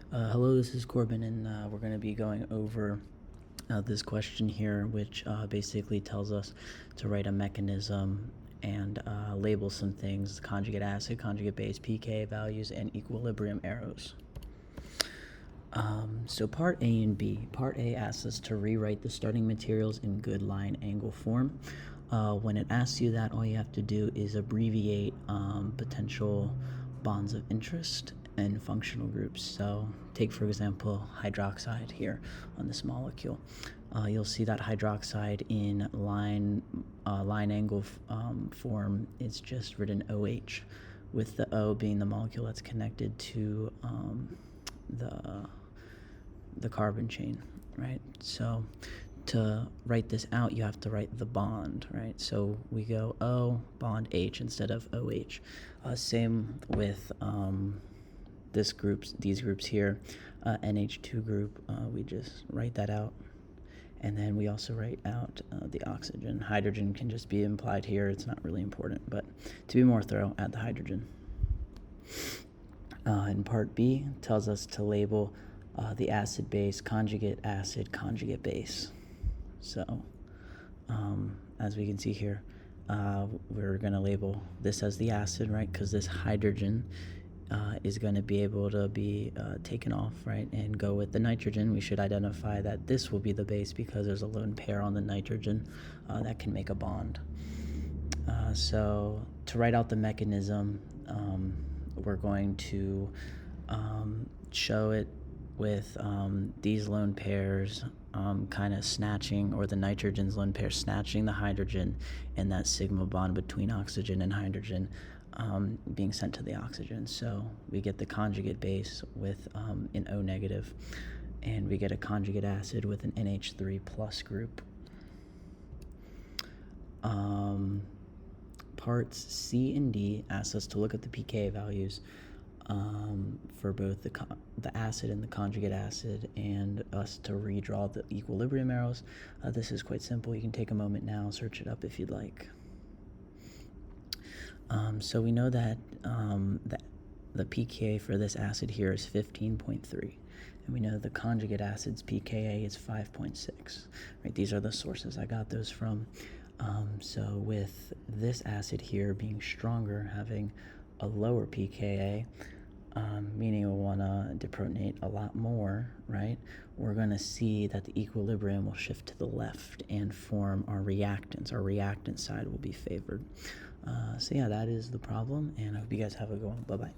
Hello, this is Corbin, and we're going to be going over this question here, which basically tells us to write a mechanism and label some things: conjugate acid, conjugate base, pKa values, and equilibrium arrows. So part A and B. Part A asks us to rewrite the starting materials in good line angle form. When it asks you that, all you have to do is abbreviate potential bonds of interest and functional groups. So take, for example, hydroxide here on this molecule. You'll see that hydroxide in line angle form is just written OH, with the O being the molecule that's connected to the carbon chain, right? So to write this out, you have to write the bond, right? So we go O bond H instead of OH. Same with these groups here. NH2 group, we just write that out. And then we also write out the oxygen. Hydrogen can just be implied here. It's not really important, but to be more thorough, add the hydrogen. And part B tells us to label the acid base, conjugate acid, conjugate base. So as we can see here, we're going to label this as the acid, right? Because this hydrogen is going to be able to be taken off, right, and go with the nitrogen. We should identify that this will be the base because there's a lone pair on the nitrogen that can make a bond. So to write out the mechanism, we're going to show it with these lone pairs kind of snatching, or the nitrogen's lone pair snatching the hydrogen, and that sigma bond between oxygen and hydrogen being sent to the oxygen. So we get the conjugate base with an O negative, and we get a conjugate acid with an NH3 plus group. Parts C and D ask us to look at the pKa values for both the acid and the conjugate acid, and us to redraw the equilibrium arrows. This is quite simple. You can take a moment now, search it up if you'd like. So we know that the pKa for this acid here is 15.3, and we know the conjugate acid's pKa is 5.6. Right? These are the sources I got those from. So with this acid here being stronger, having a lower pKa, meaning we'll want to deprotonate a lot more, right? We're going to see that the equilibrium will shift to the left and form our reactants. Our reactant side will be favored. So yeah, that is the problem, and I hope you guys have a good one. Bye-bye.